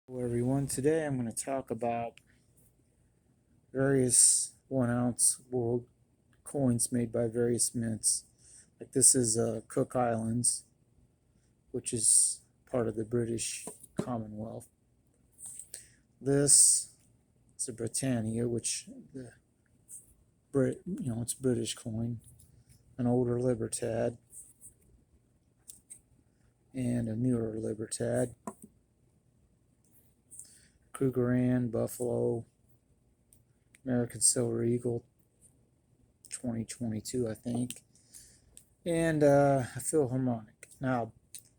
Hello everyone, today I'm going to talk about various 1 ounce world coins made by various mints. Like this is Cook Islands, which is part of the British Commonwealth. This is a Britannia, which it's British coin, an older Libertad, and a newer Libertad. Krugerrand, Buffalo, American Silver Eagle, 2022, I think, and a Philharmonic. Now,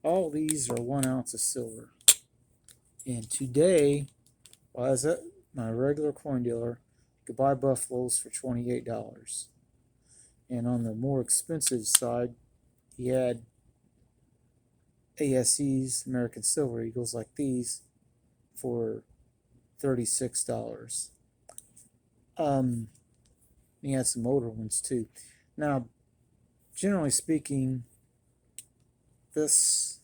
all these are 1 ounce of silver. And today, well, I was at my regular coin dealer, you could buy Buffaloes for $28. And on the more expensive side, he had ASEs, American Silver Eagles, like these, for $36. He had some older ones too. Now, generally speaking, this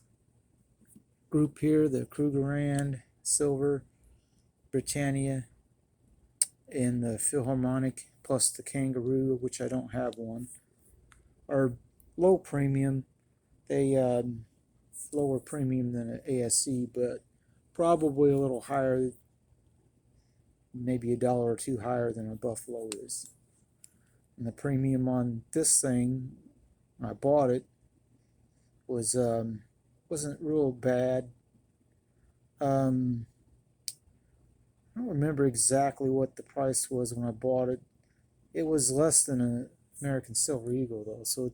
group here, the Krugerrand Silver, Britannia, and the Philharmonic, plus the Kangaroo, which I don't have one, are low premium. They lower premium than an ASC, but probably a little higher, maybe $1 or $2 higher than a Buffalo is. And the premium on this thing, when I bought it, was wasn't real bad. I don't remember exactly what the price was when I bought it. It was less than an American Silver Eagle though. So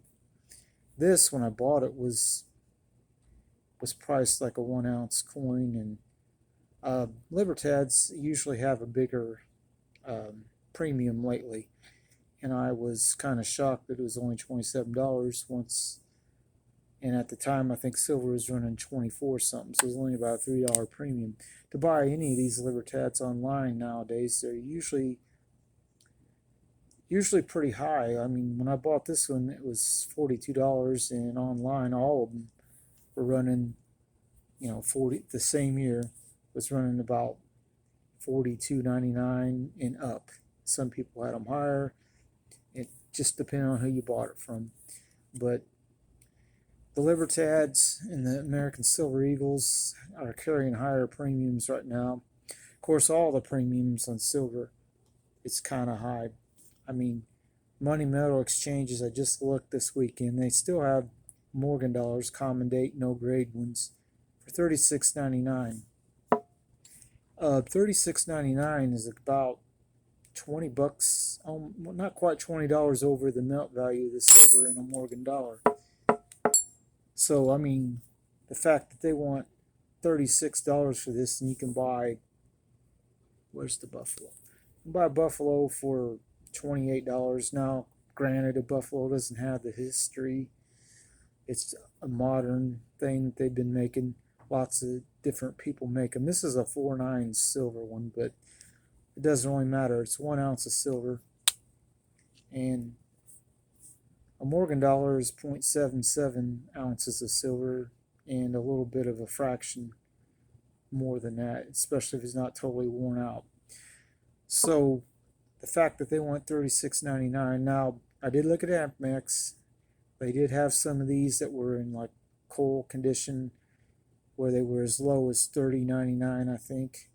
this, when I bought it, was priced like a 1 ounce coin, and Libertads usually have a bigger premium lately, and I was kind of shocked that it was only $27 once. And at the time, I think silver was running 24 something, so it was only about a $3 premium. To buy any of these Libertads online nowadays, they're usually pretty high. I mean, when I bought this one, it was $42, and online, all of them were running, 40. The same year was running about $42.99 and up. Some people had them higher. It just depended on who you bought it from. But the Libertads and the American Silver Eagles are carrying higher premiums right now. Of course, all the premiums on silver, it's kind of high. I mean, money metal exchanges, I just looked this weekend, they still have Morgan dollars, common date, no grade ones, for $36.99. $36.99 is about $20, not quite $20 over the melt value of the silver in a Morgan dollar. So, I mean, the fact that they want $36 for this, and you can buy, where's the Buffalo? You can buy a Buffalo for $28. Now, granted, a Buffalo doesn't have the history. It's a modern thing that they've been making. Lots of different people make them. This is a 4.9 silver one, but it doesn't really matter. It's 1 ounce of silver. And a Morgan dollar is 0.77 ounces of silver, and a little bit of a fraction more than that, especially if it's not totally worn out. So the fact that they want $36.99. Now, I did look at APMEX. They did have some of these that were in like coal condition, where they were as low as $30.99, I think.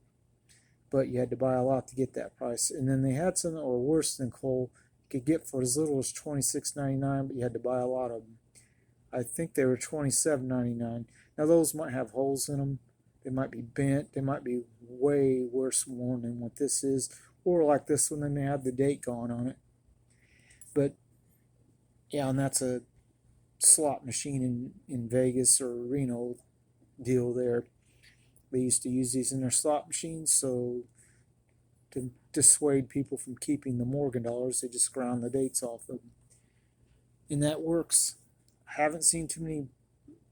But you had to buy a lot to get that price. And then they had some that were worse than coal. You could get for as little as $26.99, but you had to buy a lot of them. I think they were $27.99. Now those might have holes in them. They might be bent. They might be way worse worn than what this is. Or like this one, they may have the date gone on it. But yeah, and that's a slot machine in Vegas or Reno deal there. They used to use these in their slot machines, so to dissuade people from keeping the Morgan dollars, they just ground the dates off of them. And that works. I haven't seen too many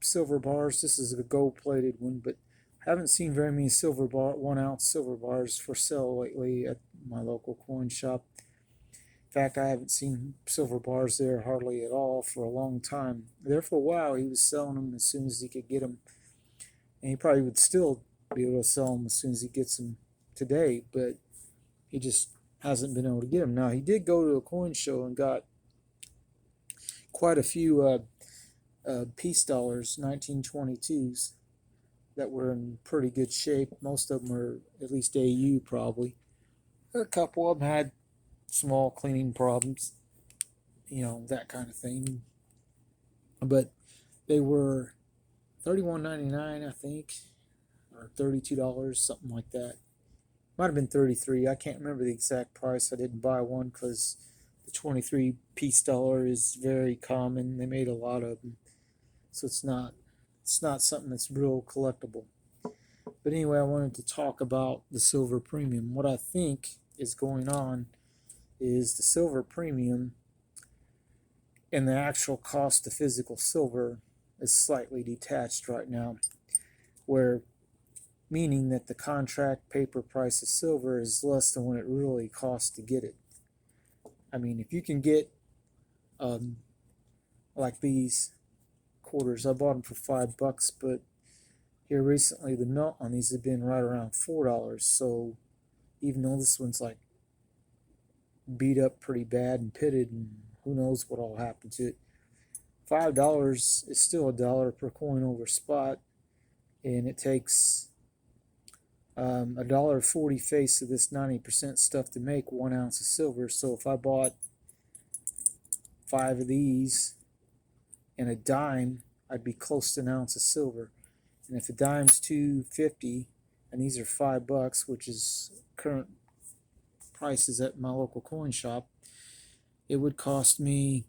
silver bars. This is a gold-plated one, but I haven't seen very many 1 ounce silver bars for sale lately at my local coin shop. In fact, I haven't seen silver bars there hardly at all for a long time. There for a while, he was selling them as soon as he could get them. And he probably would still be able to sell them as soon as he gets them today, but he just hasn't been able to get them. Now, he did go to a coin show and got quite a few peace dollars, 1922s, that were in pretty good shape. Most of them are at least AU probably. A couple of them had small cleaning problems, that kind of thing. But they were $31.99, I think, or $32, something like that. Might have been 33. I can't remember the exact price. I didn't buy one because the 23 piece dollar is very common. They made a lot of them, so it's not something that's real collectible. But anyway, I wanted to talk about the silver premium. What I think is going on is the silver premium and the actual cost of physical silver is slightly detached right now, where meaning that the contract paper price of silver is less than what it really costs to get it. I mean, if you can get like these quarters, I bought them for $5, but here recently the melt on these have been right around $4. So even though this one's like beat up pretty bad and pitted, and who knows what all happened to it, $5 is still $1 per coin over spot, and it takes $1.40 face of this 90% stuff to make 1 ounce of silver. So if I bought 5 of these and a dime, I'd be close to an ounce of silver. And if a dime's $2.50 and these are $5, which is current prices at my local coin shop, it would cost me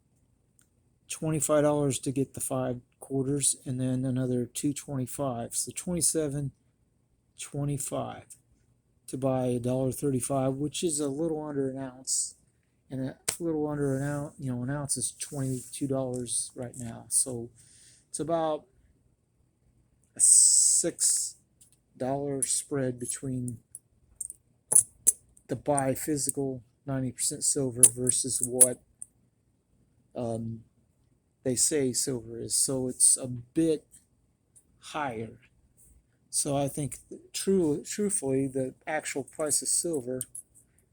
$25 to get the 5 quarters, and then another $2.25. So $27.25 to buy $1.35, which is a little under an ounce, and a little under an ounce. An ounce is $22 right now, so it's about a $6 spread between the buy physical 90% silver versus what they say silver is. So it's a bit higher. So I think truthfully, the actual price of silver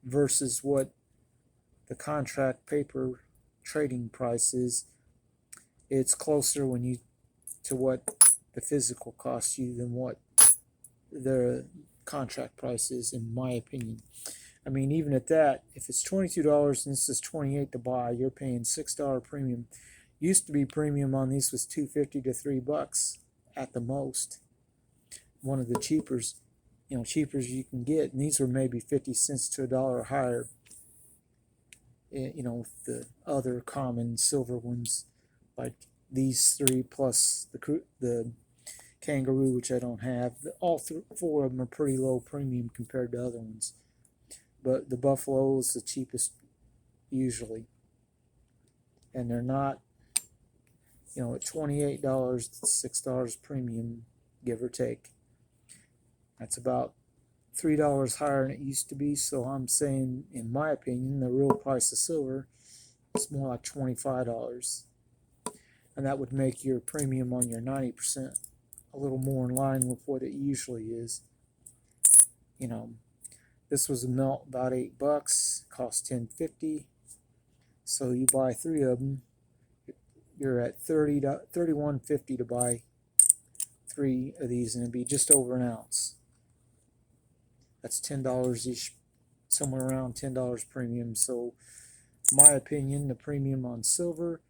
versus what the contract paper trading price is, it's closer to what the physical costs you than what the contract price is, in my opinion. I mean, even at that, if it's $22 and this is $28 to buy, you're paying $6 premium. Used to be premium on these was $2.50 to $3 at the most. One of the cheapers you can get, and these were maybe 50 cents to $1 higher. With the other common silver ones, like these 3 plus the kangaroo, which I don't have. All 4 of them are pretty low premium compared to other ones. But the buffalo is the cheapest usually, and they're not, at $28, $6 premium, give or take. That's about $3 higher than it used to be. So I'm saying, in my opinion, the real price of silver is more like $25, and that would make your premium on your 90% a little more in line with what it usually is. This was a melt about $8, cost $10.50. So you buy 3 of them, you're at $31.50 to buy 3 of these, and it'd be just over an ounce. That's $10 each, somewhere around $10 premium. So, in my opinion, the premium on silver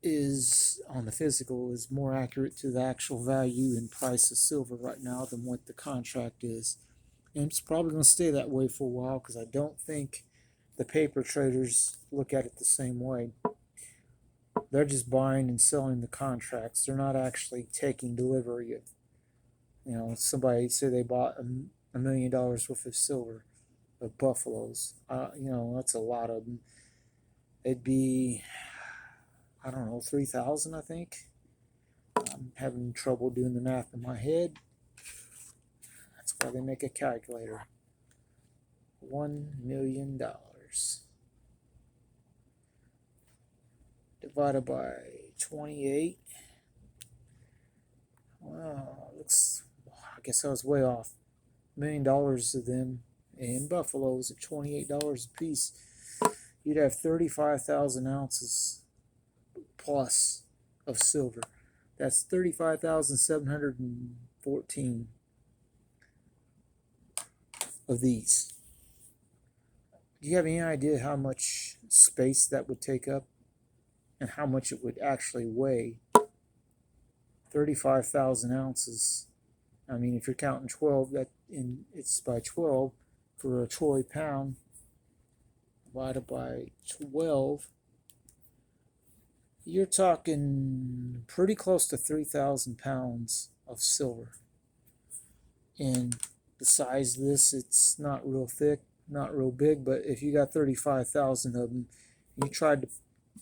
is, on the physical, is more accurate to the actual value and price of silver right now than what the contract is. And it's probably going to stay that way for a while, because I don't think the paper traders look at it the same way. They're just buying and selling the contracts. They're not actually taking delivery of, somebody say they bought $1 million worth of silver, of buffaloes. That's a lot of them. It'd be, I don't know, 3,000, I think. I'm having trouble doing the math in my head. That's why they make a calculator. $1 million divided by 28. Wow, looks guess I was way off. $1 million of them in buffaloes at $28 a piece. You'd have 35,000 ounces plus of silver. That's 35,714 of these. Do you have any idea how much space that would take up and how much it would actually weigh? 35,000 ounces. I mean, if you're counting 12, it's by 12 for a troy pound. Divided by 12, you're talking pretty close to 3,000 pounds of silver. And the size of this, it's not real thick, not real big, but if you got 35,000 of them, you tried to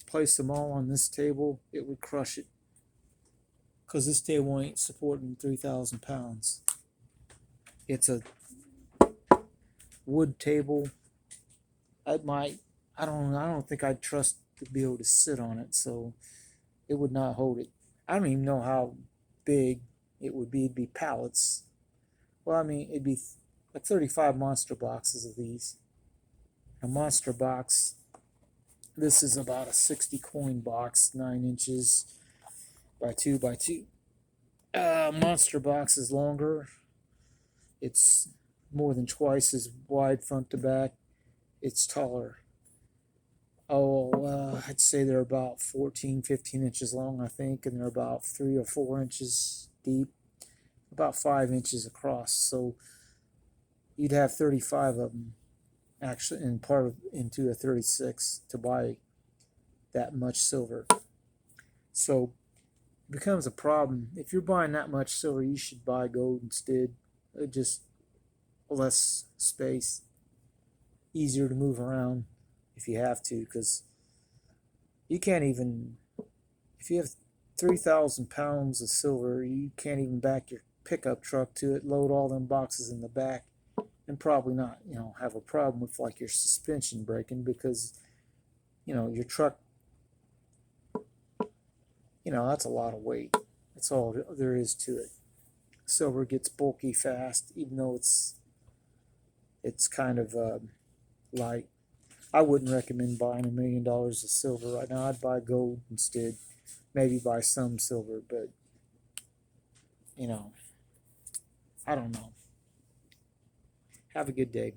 place them all on this table, it would crush it. Because this table ain't supporting 3,000 pounds. It's a wood table. I don't think I'd trust to be able to sit on it, so it would not hold it. I don't even know how big it would be. It'd be pallets. Well, I mean, it'd be like 35 monster boxes of these. A monster box, this is about a 60 coin box, 9 inches by 2 by 2. Monster box is longer. It's more than twice as wide front to back. It's taller. I'd say they're about 14, 15 inches long, I think, and they're about 3 or 4 inches deep, about 5 inches across. So you'd have 35 of them actually, and part of into a 36 to buy that much silver. So it becomes a problem. If you're buying that much silver, you should buy gold instead. Just less space, easier to move around if you have to, because you can't even, if you have 3,000 pounds of silver, you can't even back your pickup truck to it, load all them boxes in the back, and probably not, have a problem with like your suspension breaking, because, your truck, that's a lot of weight. That's all there is to it. Silver gets bulky fast, even though it's kind of light. I wouldn't recommend buying $1 million of silver right now. I'd buy gold instead. Maybe buy some silver, but I don't know. Have a good day.